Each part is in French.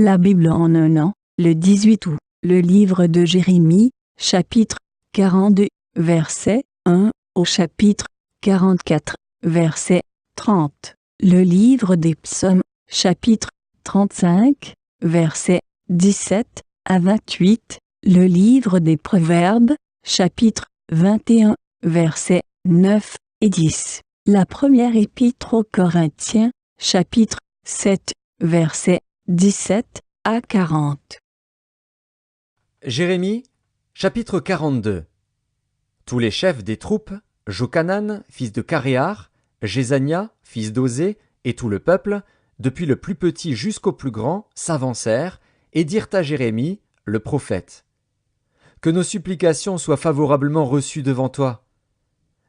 La Bible en un an, le 18 août. Le livre de Jérémie, chapitre 42, verset 1 au chapitre 44, verset 30. Le livre des psaumes, chapitre 35, verset 17 à 28. Le livre des proverbes, chapitre 21, versets 9 et 10. La première épître aux Corinthiens, chapitre 7, versets 17 à 40. Jérémie, chapitre 42. Tous les chefs des troupes, Jochanan, fils de Caréar, Jézania, fils d'Osée, et tout le peuple, depuis le plus petit jusqu'au plus grand, s'avancèrent et dirent à Jérémie, le prophète: Que nos supplications soient favorablement reçues devant toi.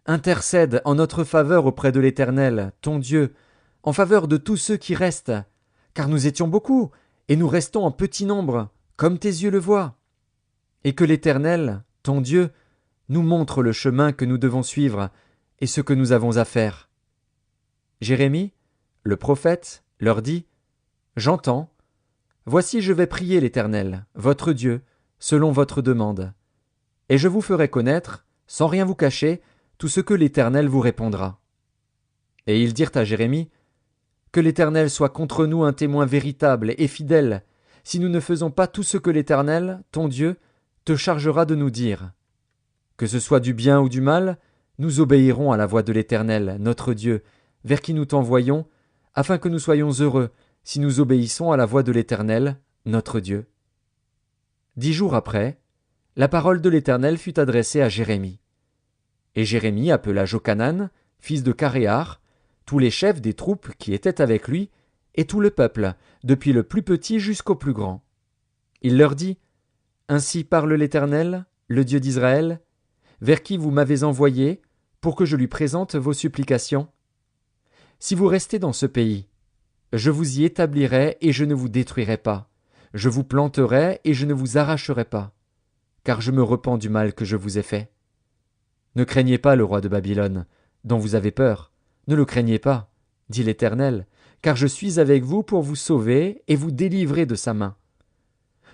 Intercède en notre faveur auprès de l'Éternel, ton Dieu, en faveur de tous ceux qui restent, car nous étions beaucoup, et nous restons en petit nombre, comme tes yeux le voient. Et que l'Éternel, ton Dieu, nous montre le chemin que nous devons suivre et ce que nous avons à faire. Jérémie, le prophète, leur dit: J'entends. Voici, je vais prier l'Éternel, votre Dieu, selon votre demande. Et je vous ferai connaître, sans rien vous cacher, tout ce que l'Éternel vous répondra. Et ils dirent à Jérémie: Que l'Éternel soit contre nous un témoin véritable et fidèle, si nous ne faisons pas tout ce que l'Éternel, ton Dieu, te chargera de nous dire. Que ce soit du bien ou du mal, nous obéirons à la voix de l'Éternel, notre Dieu, vers qui nous t'envoyons, afin que nous soyons heureux, si nous obéissons à la voix de l'Éternel, notre Dieu. 10 jours après, la parole de l'Éternel fut adressée à Jérémie. Et Jérémie appela Jochanan, fils de Caréar, tous les chefs des troupes qui étaient avec lui, et tout le peuple, depuis le plus petit jusqu'au plus grand. Il leur dit: Ainsi parle l'Éternel, le Dieu d'Israël, vers qui vous m'avez envoyé, pour que je lui présente vos supplications. Si vous restez dans ce pays, je vous y établirai et je ne vous détruirai pas. Je vous planterai et je ne vous arracherai pas, car je me repens du mal que je vous ai fait. Ne craignez pas le roi de Babylone, dont vous avez peur. Ne le craignez pas, dit l'Éternel, car je suis avec vous pour vous sauver et vous délivrer de sa main.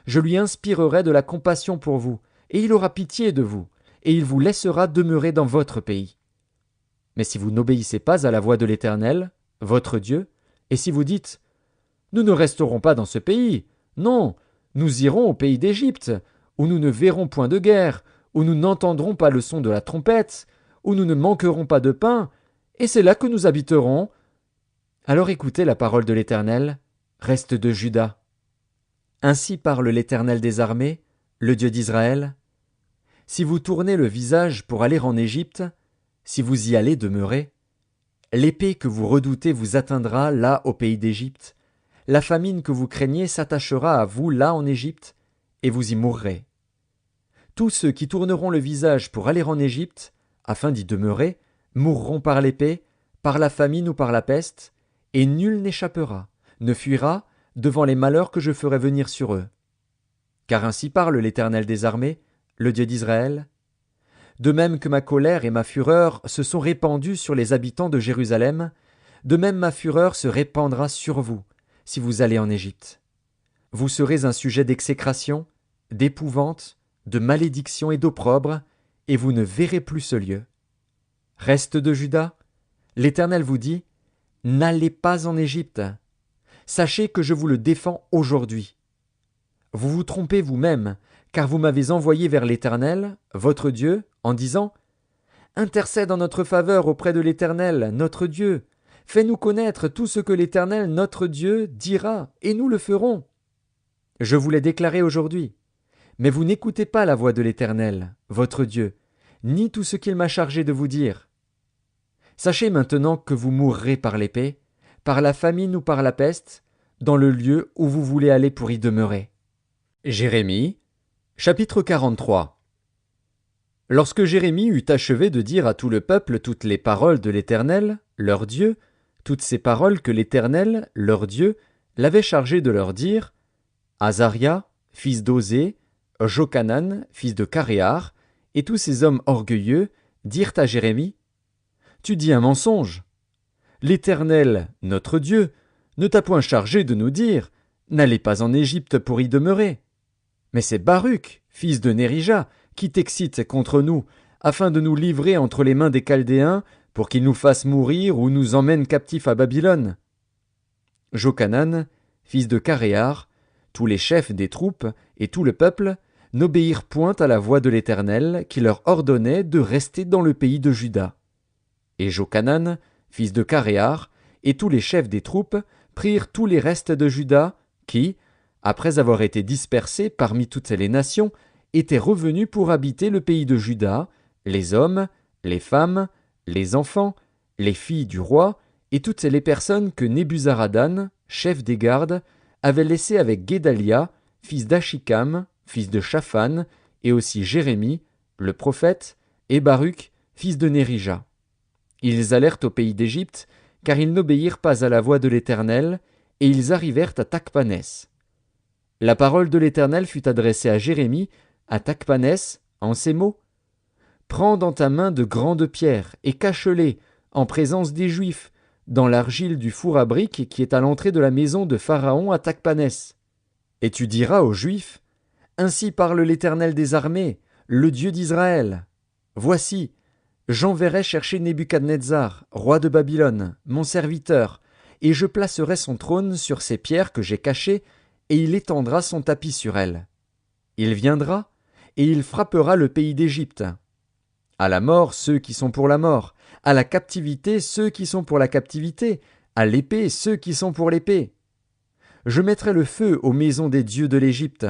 Je lui inspirerai de la compassion pour vous, et il aura pitié de vous, et il vous laissera demeurer dans votre pays. Mais si vous n'obéissez pas à la voix de l'Éternel, votre Dieu, et si vous dites: Nous ne resterons pas dans ce pays, non, nous irons au pays d'Égypte, où nous ne verrons point de guerre, où nous n'entendrons pas le son de la trompette, où nous ne manquerons pas de pain, et c'est là que nous habiterons. Alors écoutez la parole de l'Éternel, reste de Juda. Ainsi parle l'Éternel des armées, le Dieu d'Israël. Si vous tournez le visage pour aller en Égypte, si vous y allez demeurer, l'épée que vous redoutez vous atteindra là au pays d'Égypte, la famine que vous craignez s'attachera à vous là en Égypte, et vous y mourrez. Tous ceux qui tourneront le visage pour aller en Égypte, afin d'y demeurer, mourront par l'épée, par la famine ou par la peste, et nul n'échappera, ne fuira, devant les malheurs que je ferai venir sur eux. Car ainsi parle l'Éternel des armées, le Dieu d'Israël. De même que ma colère et ma fureur se sont répandues sur les habitants de Jérusalem, de même ma fureur se répandra sur vous, si vous allez en Égypte. Vous serez un sujet d'exécration, d'épouvante, de malédiction et d'opprobre, et vous ne verrez plus ce lieu. Reste de Juda, l'Éternel vous dit: N'allez pas en Égypte. Sachez que je vous le défends aujourd'hui. Vous vous trompez vous-même, car vous m'avez envoyé vers l'Éternel, votre Dieu, en disant: Intercède en notre faveur auprès de l'Éternel, notre Dieu. Fais-nous connaître tout ce que l'Éternel, notre Dieu, dira, et nous le ferons. Je vous l'ai déclaré aujourd'hui. Mais vous n'écoutez pas la voix de l'Éternel, votre Dieu, ni tout ce qu'il m'a chargé de vous dire. Sachez maintenant que vous mourrez par l'épée, par la famine ou par la peste, dans le lieu où vous voulez aller pour y demeurer. Jérémie, chapitre 43. Lorsque Jérémie eut achevé de dire à tout le peuple toutes les paroles de l'Éternel, leur Dieu, toutes ces paroles que l'Éternel, leur Dieu, l'avait chargé de leur dire, Azaria, fils d'Osée, Jochanan, fils de Caréar, et tous ces hommes orgueilleux dirent à Jérémie: Tu dis un mensonge. L'Éternel, notre Dieu, ne t'a point chargé de nous dire: n'allez pas en Égypte pour y demeurer. Mais c'est Baruch, fils de Nérija, qui t'excite contre nous, afin de nous livrer entre les mains des Chaldéens, pour qu'ils nous fassent mourir ou nous emmènent captifs à Babylone. Jochanan, fils de Caréar, tous les chefs des troupes et tout le peuple n'obéirent point à la voix de l'Éternel qui leur ordonnait de rester dans le pays de Juda. Et Jochanan, fils de Caréar, et tous les chefs des troupes prirent tous les restes de Juda qui, après avoir été dispersés parmi toutes les nations, étaient revenus pour habiter le pays de Juda, les hommes, les femmes, les enfants, les filles du roi, et toutes les personnes que Nebuzaradan, chef des gardes, avait laissées avec Guédalia, fils d'Achikam, fils de Shaphan, et aussi Jérémie, le prophète, et Baruch, fils de Nérija. Ils allèrent au pays d'Égypte, car ils n'obéirent pas à la voix de l'Éternel, et ils arrivèrent à Tachpanès. La parole de l'Éternel fut adressée à Jérémie, à Tachpanès, en ces mots. « Prends dans ta main de grandes pierres, et cache-les, en présence des Juifs, dans l'argile du four à briques qui est à l'entrée de la maison de Pharaon à Tachpanès. Et tu diras aux Juifs, ainsi parle l'Éternel des armées, le Dieu d'Israël. Voici, j'enverrai chercher Nebuchadnezzar, roi de Babylone, mon serviteur, et je placerai son trône sur ces pierres que j'ai cachées, et il étendra son tapis sur elles. Il viendra, et il frappera le pays d'Égypte. À la mort ceux qui sont pour la mort, à la captivité ceux qui sont pour la captivité, à l'épée ceux qui sont pour l'épée. Je mettrai le feu aux maisons des dieux de l'Égypte.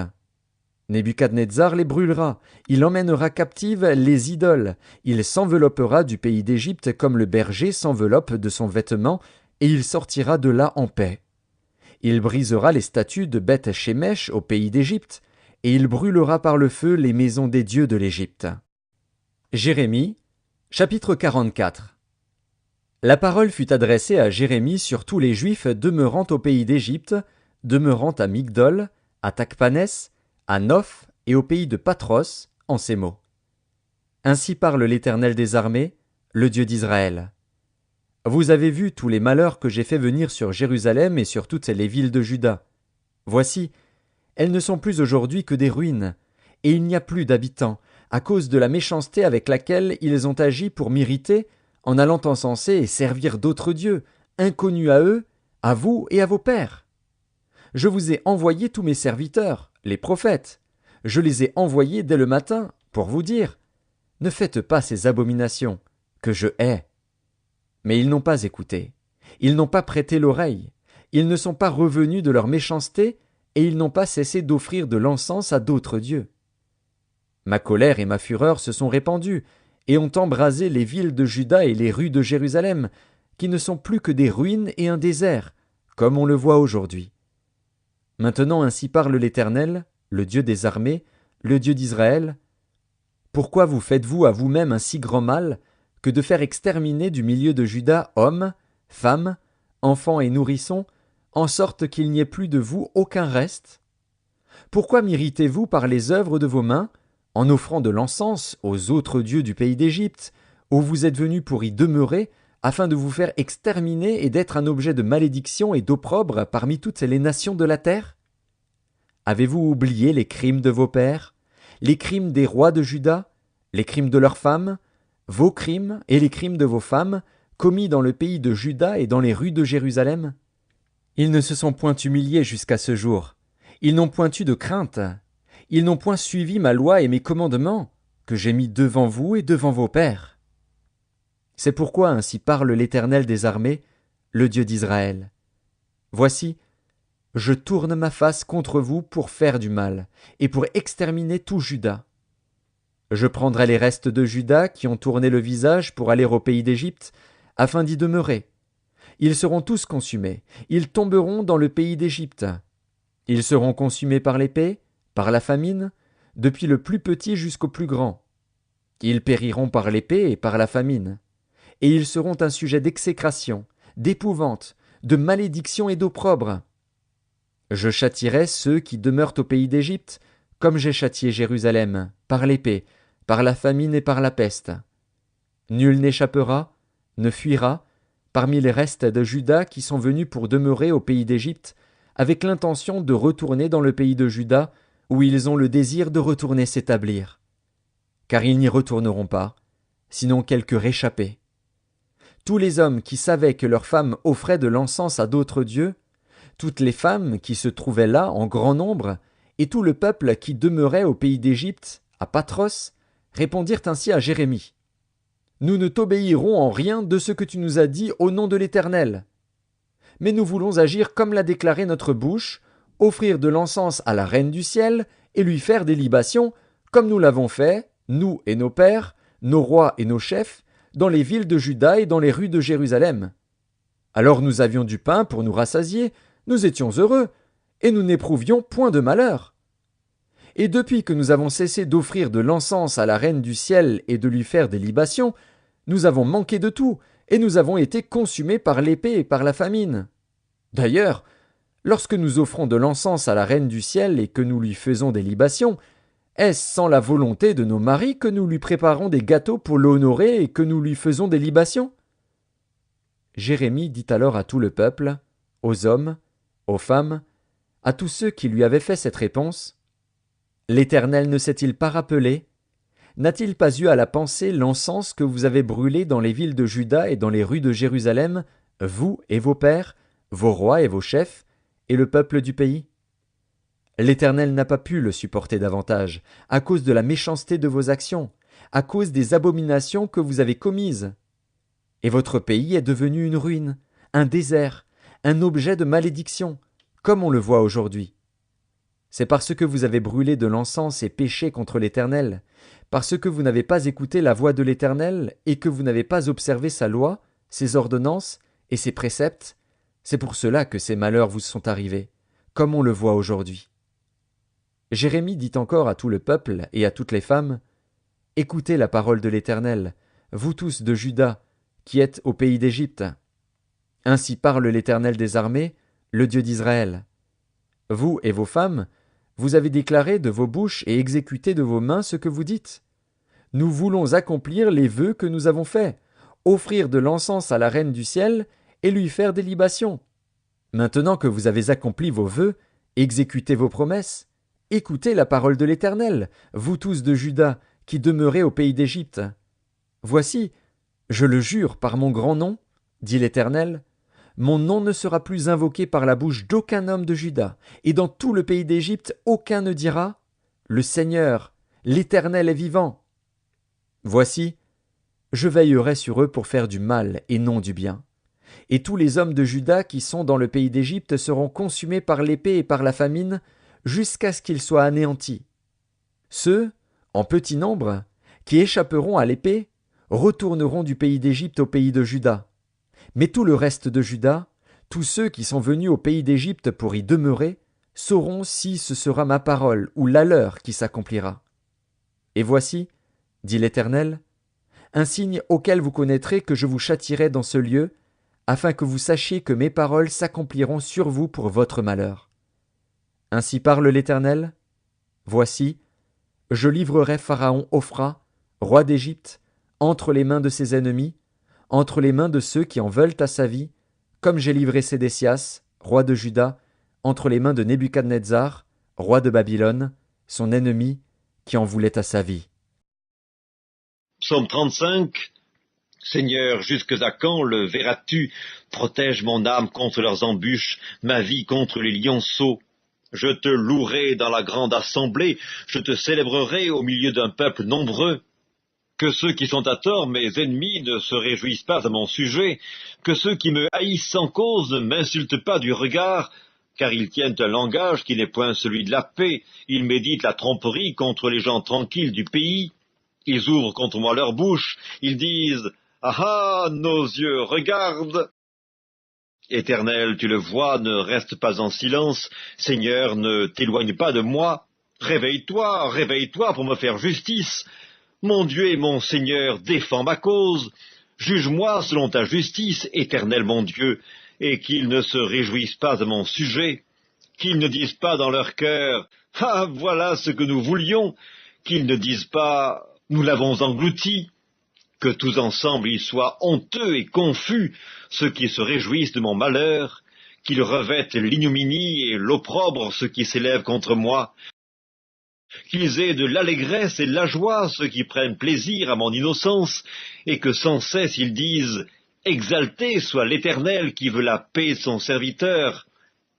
Nebuchadnezzar les brûlera, il emmènera captives les idoles, il s'enveloppera du pays d'Égypte comme le berger s'enveloppe de son vêtement, et il sortira de là en paix. Il brisera les statues de Beth-Shemesh au pays d'Égypte, et il brûlera par le feu les maisons des dieux de l'Égypte. Jérémie, chapitre 44. La parole fut adressée à Jérémie sur tous les Juifs demeurant au pays d'Égypte, demeurant à Migdol, à Tachpanès, à Noph et au pays de Patros, en ces mots. Ainsi parle l'Éternel des armées, le Dieu d'Israël. Vous avez vu tous les malheurs que j'ai fait venir sur Jérusalem et sur toutes les villes de Juda. Voici, elles ne sont plus aujourd'hui que des ruines, et il n'y a plus d'habitants, à cause de la méchanceté avec laquelle ils ont agi pour m'irriter, en allant encenser et servir d'autres dieux, inconnus à eux, à vous et à vos pères. Je vous ai envoyé tous mes serviteurs, les prophètes. Je les ai envoyés dès le matin, pour vous dire, ne faites pas ces abominations, que je hais. Mais ils n'ont pas écouté, ils n'ont pas prêté l'oreille, ils ne sont pas revenus de leur méchanceté, et ils n'ont pas cessé d'offrir de l'encens à d'autres dieux. Ma colère et ma fureur se sont répandues, et ont embrasé les villes de Juda et les rues de Jérusalem, qui ne sont plus que des ruines et un désert, comme on le voit aujourd'hui. Maintenant ainsi parle l'Éternel, le Dieu des armées, le Dieu d'Israël. Pourquoi vous faites-vous à vous-même un si grand mal, que de faire exterminer du milieu de Juda hommes, femmes, enfants et nourrissons, en sorte qu'il n'y ait plus de vous aucun reste? Pourquoi m'irritez-vous par les œuvres de vos mains, en offrant de l'encens aux autres dieux du pays d'Égypte, où vous êtes venus pour y demeurer, afin de vous faire exterminer et d'être un objet de malédiction et d'opprobre parmi toutes les nations de la terre? Avez-vous oublié les crimes de vos pères, les crimes des rois de Juda, les crimes de leurs femmes, vos crimes et les crimes de vos femmes, commis dans le pays de Juda et dans les rues de Jérusalem? Ils ne se sont point humiliés jusqu'à ce jour, ils n'ont point eu de crainte, ils n'ont point suivi ma loi et mes commandements, que j'ai mis devant vous et devant vos pères. C'est pourquoi ainsi parle l'Éternel des armées, le Dieu d'Israël. Voici, je tourne ma face contre vous pour faire du mal, et pour exterminer tout Juda. Je prendrai les restes de Juda qui ont tourné le visage pour aller au pays d'Égypte, afin d'y demeurer. Ils seront tous consumés, ils tomberont dans le pays d'Égypte. Ils seront consumés par l'épée, par la famine, depuis le plus petit jusqu'au plus grand. Ils périront par l'épée et par la famine. Et ils seront un sujet d'exécration, d'épouvante, de malédiction et d'opprobre. Je châtierai ceux qui demeurent au pays d'Égypte, comme j'ai châtié Jérusalem, par l'épée, par la famine et par la peste. Nul n'échappera, ne fuira, parmi les restes de Juda qui sont venus pour demeurer au pays d'Égypte, avec l'intention de retourner dans le pays de Juda, où ils ont le désir de retourner s'établir. Car ils n'y retourneront pas, sinon quelques réchappés. Tous les hommes qui savaient que leurs femmes offraient de l'encens à d'autres dieux, toutes les femmes qui se trouvaient là en grand nombre, et tout le peuple qui demeurait au pays d'Égypte, à Patros, répondirent ainsi à Jérémie. Nous ne t'obéirons en rien de ce que tu nous as dit au nom de l'Éternel. Mais nous voulons agir comme l'a déclaré notre bouche, offrir de l'encens à la reine du ciel et lui faire des libations, comme nous l'avons fait, nous et nos pères, nos rois et nos chefs, dans les villes de Juda et dans les rues de Jérusalem. Alors nous avions du pain pour nous rassasier, nous étions heureux, et nous n'éprouvions point de malheur. Et depuis que nous avons cessé d'offrir de l'encens à la reine du ciel et de lui faire des libations, nous avons manqué de tout, et nous avons été consumés par l'épée et par la famine. D'ailleurs, lorsque nous offrons de l'encens à la reine du ciel et que nous lui faisons des libations, est-ce sans la volonté de nos maris que nous lui préparons des gâteaux pour l'honorer et que nous lui faisons des libations? Jérémie dit alors à tout le peuple, aux hommes, aux femmes, à tous ceux qui lui avaient fait cette réponse, « L'Éternel ne s'est-il pas rappelé? N'a-t-il pas eu à la pensée l'encens que vous avez brûlé dans les villes de Juda et dans les rues de Jérusalem, vous et vos pères, vos rois et vos chefs, et le peuple du pays? L'Éternel n'a pas pu le supporter davantage, à cause de la méchanceté de vos actions, à cause des abominations que vous avez commises. Et votre pays est devenu une ruine, un désert, un objet de malédiction, comme on le voit aujourd'hui. C'est parce que vous avez brûlé de l'encens et péché contre l'Éternel, parce que vous n'avez pas écouté la voix de l'Éternel et que vous n'avez pas observé sa loi, ses ordonnances et ses préceptes, c'est pour cela que ces malheurs vous sont arrivés, comme on le voit aujourd'hui. Jérémie dit encore à tout le peuple et à toutes les femmes, « Écoutez la parole de l'Éternel, vous tous de Juda, qui êtes au pays d'Égypte. Ainsi parle l'Éternel des armées, le Dieu d'Israël. Vous et vos femmes, vous avez déclaré de vos bouches et exécuté de vos mains ce que vous dites. Nous voulons accomplir les vœux que nous avons faits, offrir de l'encens à la reine du ciel et lui faire des libations. Maintenant que vous avez accompli vos vœux, exécutez vos promesses, écoutez la parole de l'Éternel, vous tous de Juda, qui demeurez au pays d'Égypte. Voici, je le jure par mon grand nom, dit l'Éternel, mon nom ne sera plus invoqué par la bouche d'aucun homme de Juda, et dans tout le pays d'Égypte aucun ne dira « Le Seigneur, l'Éternel est vivant ». Voici, je veillerai sur eux pour faire du mal et non du bien. Et tous les hommes de Juda qui sont dans le pays d'Égypte seront consumés par l'épée et par la famine, jusqu'à ce qu'ils soient anéantis. Ceux, en petit nombre, qui échapperont à l'épée, retourneront du pays d'Égypte au pays de Juda. Mais tout le reste de Juda, tous ceux qui sont venus au pays d'Égypte pour y demeurer, sauront si ce sera ma parole ou la leur qui s'accomplira. Et voici, dit l'Éternel, un signe auquel vous connaîtrez que je vous châtierai dans ce lieu, afin que vous sachiez que mes paroles s'accompliront sur vous pour votre malheur. Ainsi parle l'Éternel, voici, je livrerai Pharaon Ophra, roi d'Égypte, entre les mains de ses ennemis, entre les mains de ceux qui en veulent à sa vie, comme j'ai livré Sédécias, roi de Juda, entre les mains de Nebuchadnezzar, roi de Babylone, son ennemi, qui en voulait à sa vie. Psaume 35. Seigneur, jusque à quand le verras-tu? Protège mon âme contre leurs embûches, ma vie contre les lionceaux. Je te louerai dans la grande assemblée, je te célébrerai au milieu d'un peuple nombreux. Que ceux qui sont à tort, mes ennemis, ne se réjouissent pas à mon sujet, que ceux qui me haïssent sans cause ne m'insultent pas du regard, car ils tiennent un langage qui n'est point celui de la paix, ils méditent la tromperie contre les gens tranquilles du pays. Ils ouvrent contre moi leur bouche, ils disent « Ah ah, nos yeux regardent !» Éternel, tu le vois, ne reste pas en silence. Seigneur, ne t'éloigne pas de moi. Réveille-toi, réveille-toi pour me faire justice. Mon Dieu et mon Seigneur, défends ma cause. Juge-moi selon ta justice, Éternel mon Dieu, et qu'ils ne se réjouissent pas à mon sujet. Qu'ils ne disent pas dans leur cœur « Ah, voilà ce que nous voulions !» Qu'ils ne disent pas « Nous l'avons englouti !» Que tous ensemble ils soient honteux et confus, ceux qui se réjouissent de mon malheur, qu'ils revêtent l'ignominie et l'opprobre ceux qui s'élèvent contre moi, qu'ils aient de l'allégresse et de la joie ceux qui prennent plaisir à mon innocence, et que sans cesse ils disent « Exalté soit l'Éternel qui veut la paix de son serviteur ».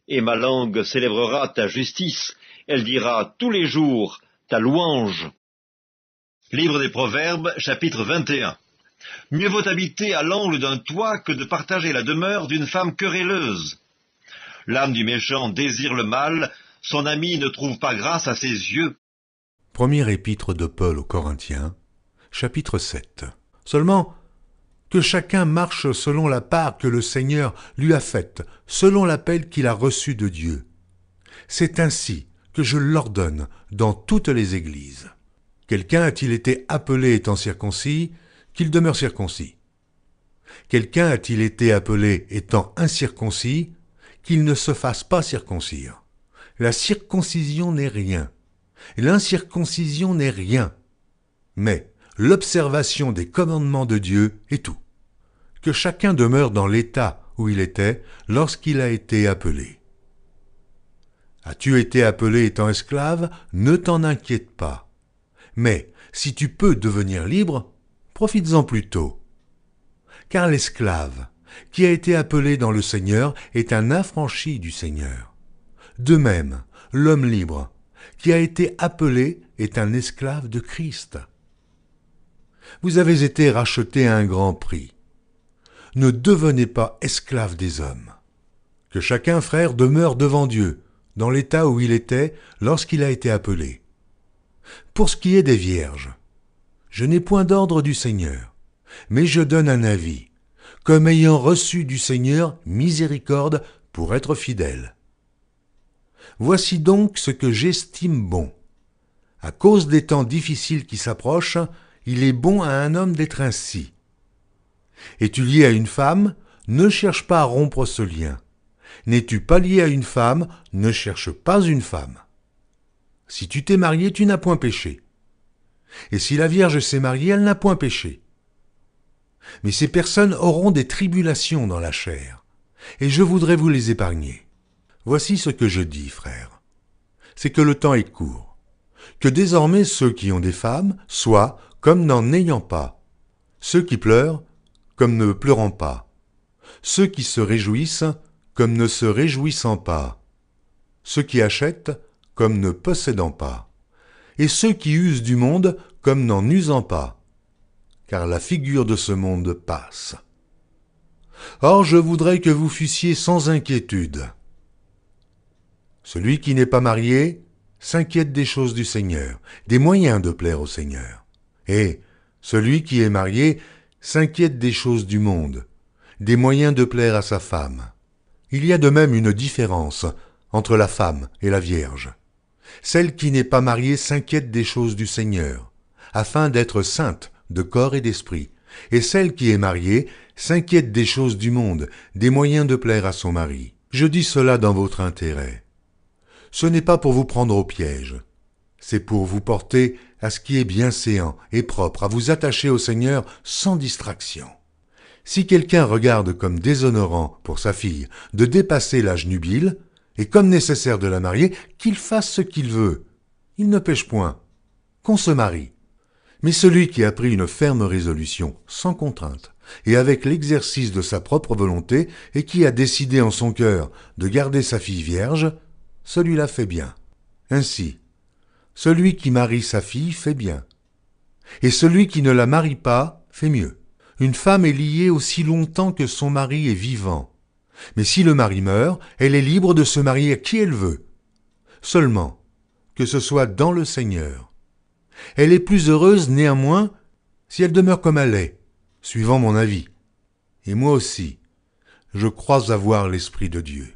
Et ma langue célébrera ta justice, elle dira tous les jours ta louange. Livre des Proverbes, chapitre 21. Mieux vaut habiter à l'angle d'un toit que de partager la demeure d'une femme querelleuse. L'âme du méchant désire le mal, son ami ne trouve pas grâce à ses yeux. Première épître de Paul aux Corinthiens, chapitre 7. Seulement, que chacun marche selon la part que le Seigneur lui a faite, selon l'appel qu'il a reçu de Dieu. C'est ainsi que je l'ordonne dans toutes les églises. Quelqu'un a-t-il été appelé étant circoncis, qu'il demeure circoncis. Quelqu'un a-t-il été appelé étant incirconcis, qu'il ne se fasse pas circoncire. La circoncision n'est rien, l'incirconcision n'est rien, mais l'observation des commandements de Dieu est tout. Que chacun demeure dans l'état où il était lorsqu'il a été appelé. As-tu été appelé étant esclave? Ne t'en inquiète pas. Mais si tu peux devenir libre, profites-en plutôt. Car l'esclave, qui a été appelé dans le Seigneur, est un affranchi du Seigneur. De même, l'homme libre, qui a été appelé, est un esclave de Christ. Vous avez été rachetés à un grand prix. Ne devenez pas esclaves des hommes. Que chacun, frère, demeure devant Dieu, dans l'état où il était lorsqu'il a été appelé. Pour ce qui est des vierges, je n'ai point d'ordre du Seigneur, mais je donne un avis, comme ayant reçu du Seigneur miséricorde pour être fidèle. Voici donc ce que j'estime bon. À cause des temps difficiles qui s'approchent, il est bon à un homme d'être ainsi. Es-tu lié à une femme? Ne cherche pas à rompre ce lien. N'es-tu pas lié à une femme? Ne cherche pas une femme. Si tu t'es marié, tu n'as point péché. Et si la Vierge s'est mariée, elle n'a point péché. Mais ces personnes auront des tribulations dans la chair, et je voudrais vous les épargner. Voici ce que je dis, frères. C'est que le temps est court. Que désormais ceux qui ont des femmes soient comme n'en ayant pas. Ceux qui pleurent, comme ne pleurant pas. Ceux qui se réjouissent, comme ne se réjouissant pas. Ceux qui achètent, comme ne possédant pas. Et ceux qui usent du monde, comme n'en usant pas. Car la figure de ce monde passe. Or, je voudrais que vous fussiez sans inquiétude. Celui qui n'est pas marié s'inquiète des choses du Seigneur, des moyens de plaire au Seigneur. Et celui qui est marié s'inquiète des choses du monde, des moyens de plaire à sa femme. Il y a de même une différence entre la femme et la Vierge. Celle qui n'est pas mariée s'inquiète des choses du Seigneur, afin d'être sainte de corps et d'esprit, et celle qui est mariée s'inquiète des choses du monde, des moyens de plaire à son mari. Je dis cela dans votre intérêt. Ce n'est pas pour vous prendre au piège, c'est pour vous porter à ce qui est bienséant et propre, à vous attacher au Seigneur sans distraction. Si quelqu'un regarde comme déshonorant pour sa fille de dépasser l'âge nubile, et comme nécessaire de la marier, qu'il fasse ce qu'il veut. Il ne pêche point. Qu'on se marie. Mais celui qui a pris une ferme résolution, sans contrainte, et avec l'exercice de sa propre volonté, et qui a décidé en son cœur de garder sa fille vierge, celui-là fait bien. Ainsi, celui qui marie sa fille fait bien. Et celui qui ne la marie pas fait mieux. Une femme est liée aussi longtemps que son mari est vivant. Mais si le mari meurt, elle est libre de se marier à qui elle veut. Seulement, que ce soit dans le Seigneur. Elle est plus heureuse néanmoins si elle demeure comme elle est, suivant mon avis. Et moi aussi, je crois avoir l'Esprit de Dieu.